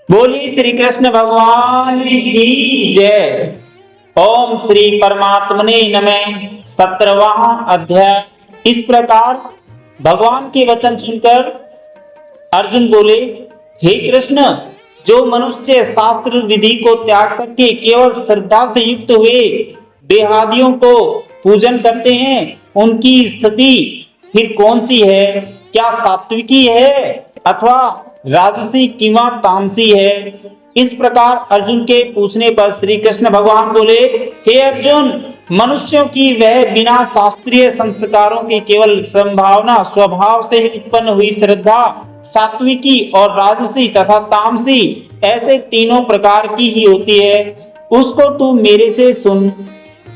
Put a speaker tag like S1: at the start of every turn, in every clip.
S1: बोली श्री कृष्ण भगवान की जय। ओम श्री परमात्मने नमः। 17वां अध्याय। इस प्रकार भगवान के वचन सुनकर अर्जुन बोले, हे कृष्ण, जो मनुष्य शास्त्र विधि को त्याग करके केवल श्रद्धा से युक्त हुए देहादियों को पूजन करते हैं, उनकी स्थिति फिर कौन सी है? क्या सात्विकी है अथवा राजसी किंवा तामसी है? इस प्रकार अर्जुन के पूछने पर श्री कृष्ण भगवान बोले, हे अर्जुन, मनुष्यों की वह बिना शास्त्रीय संस्कारों की केवल संभावना स्वभाव से ही उत्पन्न हुई श्रद्धा सात्विकी और राजसी तथा तामसी ऐसे तीनों प्रकार की ही होती है। उसको तू मेरे से सुन।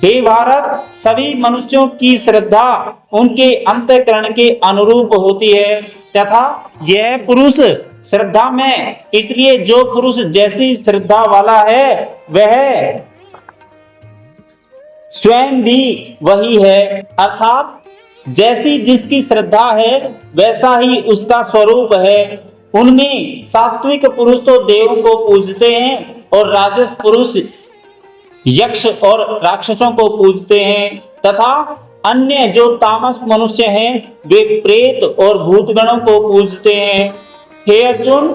S1: हे भारत, सभी मनुष्यों की श्रद्धा उनके अंतःकरण के अनुरूप होती है तथा यह पुरुष श्रद्धा में, इसलिए जो पुरुष जैसी श्रद्धा वाला है वह स्वयं भी वही है, अर्थात जैसी जिसकी श्रद्धा है वैसा ही उसका स्वरूप है। उनमें सात्विक पुरुष तो देवों को पूजते हैं और राजस पुरुष यक्ष और राक्षसों को पूजते हैं तथा अन्य जो तामस मनुष्य हैं वे प्रेत और भूतगणों को पूजते हैं। हे अर्जुन,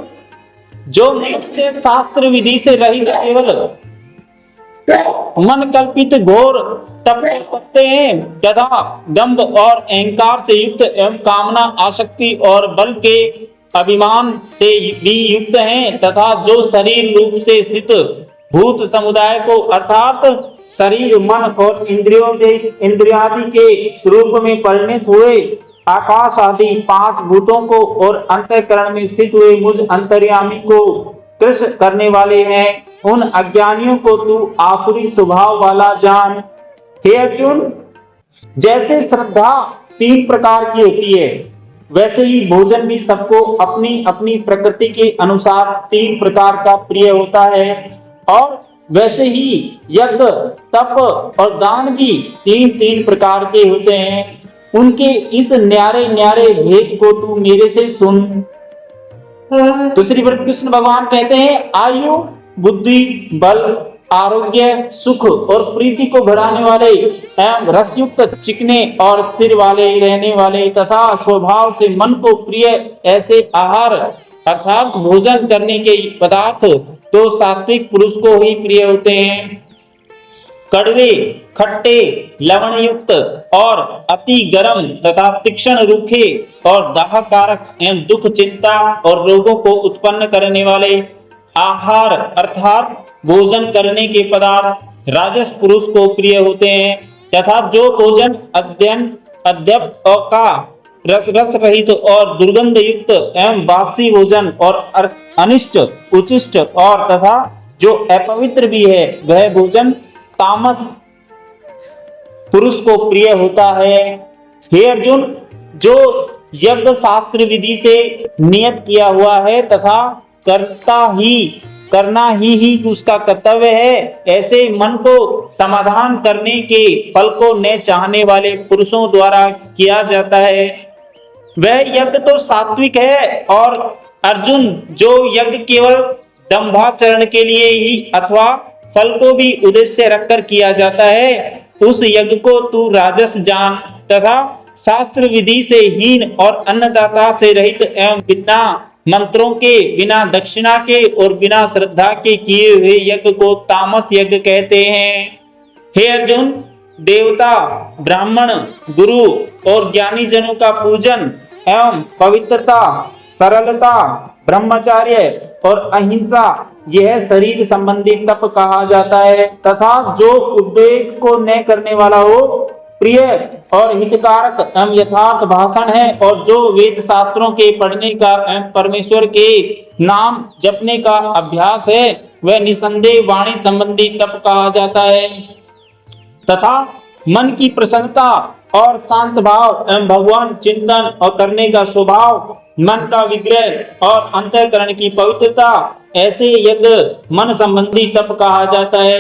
S1: जो मनुष्य शास्त्र विधि से रहित केवल मन कल्पित घोर तप करते हैं तथा दंभ और अहंकार से युक्त एवं कामना आसक्ति और बल के अभिमान से भी युक्त हैं तथा जो शरीर रूप से स्थित भूत समुदाय को अर्थात शरीर मन और इंद्रियादि के स्वरूप में परिणत हुए आकाश आदि 5 भूतों को और अंतःकरण में स्थित हुए मुझ अंतर्यामी को कृष्ण करने वाले हैं, उन अज्ञानियों को तू आसुरी स्वभाव वाला जान। हे अर्जुन, जैसे श्रद्धा 3 प्रकार की होती है वैसे ही भोजन भी सबको अपनी अपनी प्रकृति के अनुसार 3 प्रकार का प्रिय होता है और वैसे ही यज्ञ तप और दान भी 3 प्रकार के होते हैं। उनके इस न्यारे न्यारे भेद को तू मेरे से सुन। तो श्री कृष्ण भगवान कहते हैं, आयु बुद्धि बल आरोग्य सुख और प्रीति को बढ़ाने वाले एवं रसयुक्त चिकने और सिर वाले रहने वाले तथा स्वभाव से मन को प्रिय ऐसे आहार अर्थात भोजन करने के पदार्थ तो सात्विक पुरुष को ही प्रिय होते हैं। कड़वे खट्टे लवण युक्त और अति गर्म तथा तीक्ष्ण रूखे और दाहकारक एवं दुख चिंता और रोगों को उत्पन्न करने वाले आहार अर्थात भोजन करने के पदार्थ राजस पुरुष को प्रिय होते हैं तथा जो भोजन अद्यप का रस रहित और दुर्गंध युक्त एवं बासी भोजन और अनिष्ट उचिष्ट और तथा जो अपवित्र भी है वह भोजन तामस पुरुष को प्रिय होता है। हे अर्जुन, जो यज्ञ शास्त्र विधि से नियत किया हुआ है तथा करना ही उसका कर्तव्य है, ऐसे मन को समाधान करने के फल को न चाहने वाले पुरुषों द्वारा किया जाता है वह यज्ञ तो सात्विक है। और अर्जुन, जो यज्ञ केवल दंभाचरण के लिए ही अथवा फल को भी उद्देश्य रखकर किया जाता है उस यज्ञ को तू राजस जान तथा शास्त्र विधि से हीन और अन्नदाता से रहित एवं बिना मंत्रों के बिना दक्षिणा के और बिना श्रद्धा के किए हुए यज्ञ को तामस यज्ञ कहते हैं। हे अर्जुन, देवता ब्राह्मण गुरु और ज्ञानी जनों का पूजन एवं पवित्रता सरलता ब्रह्मचर्य और अहिंसा यह शरीर संबंधी तप कहा जाता है तथा जो उद्वेग को न करने वाला हो प्रिय और हितकारक एवं यथार्थ भाषण है और जो वेद शास्त्रों के पढ़ने का एवं परमेश्वर के नाम जपने का अभ्यास है वह निसंदेह वाणी संबंधी तप कहा जाता है तथा मन की प्रसन्नता और शांत भाव एवं भगवान चिंतन और करने का स्वभाव मन का विग्रह और अंतःकरण की पवित्रता ऐसे यज्ञ मन संबंधी तप कहा जाता है।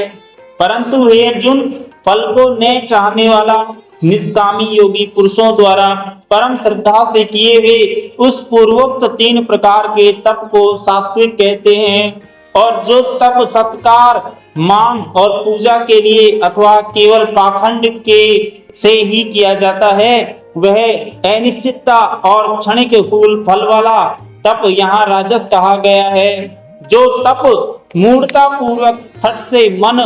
S1: परंतु हे अर्जुन, फल को न चाहने वाला निष्कामी योगी पुरुषों द्वारा परम श्रद्धा से किए हुए उस पूर्वोक्त 3 प्रकार के तप को सात्विक कहते हैं। और जो तप सत्कार, मान और पूजा के लिए अथवा केवल पाखंड के से ही किया जाता है, वह अनिश्चितता और क्षणिक फल वाला तप यहाँ राजस कहा गया है। जो तप मूढ़ता पूर्वक हठ से मन,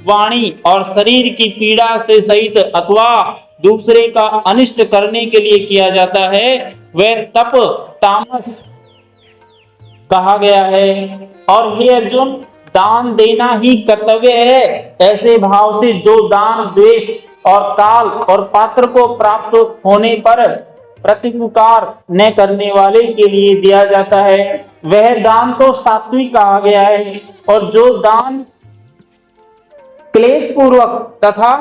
S1: वाणी और शरीर की पीड़ा से सहित अथवा दूसरे का अनिष्ट करने के लिए किया जाता है, वह तप तामस कहा गया है। और हे अर्जुन, दान देना ही कर्तव्य है, ऐसे भाव से जो दान द्वेष और काल और पात्र को प्राप्त होने पर प्रतिपुकार न करने वाले के लिए दिया जाता है, वह दान तो सात्विक कहा गया है। और जो दान क्लेश पूर्वक तथा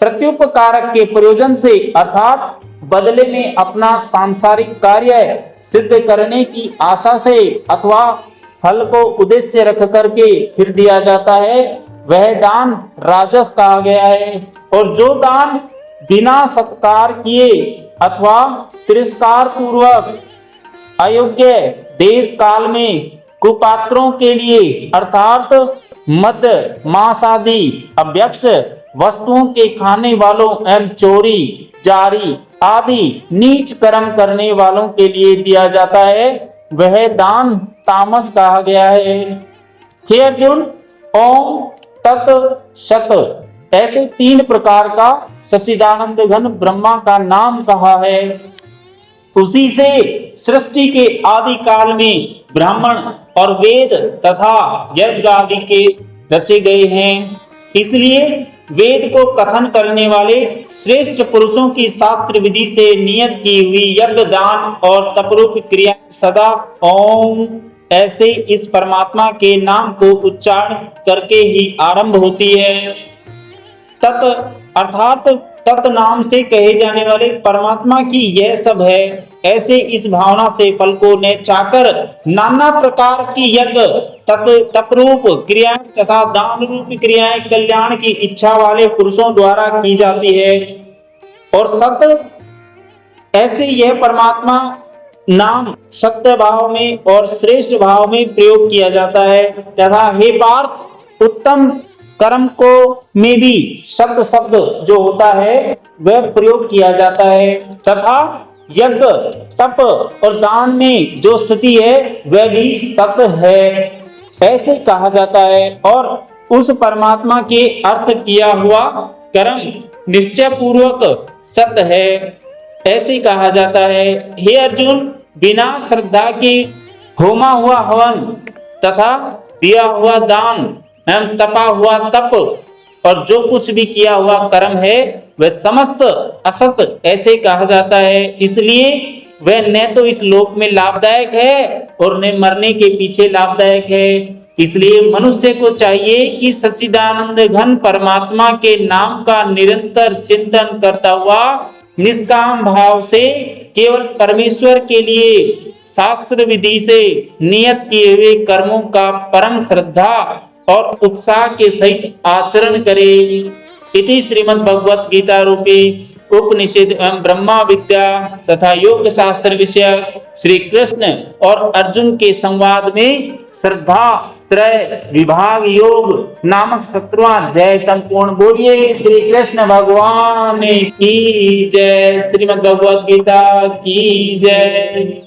S1: प्रत्युपकारक के प्रयोजन से अर्थात बदले में अपना सांसारिक कार्य सिद्ध करने की आशा से अथवा फल को उद्देश्य रख करके फिर दिया जाता है, वह दान राजस कहा गया है। और जो दान बिना सत्कार किए अथवा तिरस्कार पूर्वक अयोग्य देश काल में कुपात्रों के लिए अर्थात मद, मांस आदि अभ्यक्ष वस्तुओं के खाने वालों एवं चोरी, जारी आदि नीच कर्म करने वालों के लिए दिया जाता है, वह दान तामस कहा गया है। हे अर्जुन, ओम तत् सत ऐसे 3 प्रकार का सच्चिदानंद घन ब्रह्मा का नाम कहा है। उसी से सृष्टि के आदि काल में ब्राह्मण और वेद तथा यज्ञ आदि के रचे गए हैं। इसलिए वेद को कथन करने वाले श्रेष्ठ पुरुषों की शास्त्र विधि से नियत की हुई यज्ञ, दान और तपरूप क्रिया सदा ओम ऐसे इस परमात्मा के नाम को उच्चारण करके ही आरंभ होती है। तत् अर्थात तत् नाम से कहे जाने वाले परमात्मा की यह सब है, ऐसे इस भावना से फल को न चाकर नाना प्रकार की यज्ञ, तपरूप क्रियाएं तथा दान रूप क्रियाएं कल्याण की इच्छा वाले पुरुषों द्वारा की जाती है। और सत ऐसे यह परमात्मा नाम सत्य भाव में और श्रेष्ठ भाव में प्रयोग किया जाता है। तथा हे पार्थ, उत्तम कर्म को में भी सत्य शब्द जो होता है वह प्रयोग किया जाता है, तथा यज्ञ, तप और दान में जो स्थिति है वह भी सत्य है, ऐसे कहा जाता है। और उस परमात्मा के अर्थ किया हुआ कर्म निश्चय पूर्वक सत्य है, ऐसे कहा जाता है। हे अर्जुन, बिना श्रद्धा के होमा हुआ हवन तथा दिया हुआ दान एवं तपा हुआ तप और जो कुछ भी किया हुआ कर्म है वह समस्त असत ऐसे कहा जाता है। इसलिए वह न तो इस लोक में लाभदायक है और न मरने के पीछे लाभदायक है। इसलिए मनुष्य को चाहिए कि सच्चिदानंद घन परमात्मा के नाम का निरंतर चिंतन करता हुआ निष्काम भाव से केवल परमेश्वर के लिए शास्त्र विधि से नियत किए हुए कर्मों का परम श्रद्धा और उत्साह के सहित आचरण करे। इति श्रीमद् भगवत गीता रूपी उपनिषद एवं ब्रह्मा विद्या तथा योग शास्त्र विषय श्री कृष्ण और अर्जुन के संवाद में श्रद्धा त्रय विभाग योग नामक 17वां अध्याय संपूर्ण। बोलिए श्री कृष्ण भगवान की जय। श्रीमद् भगवत गीता की जय।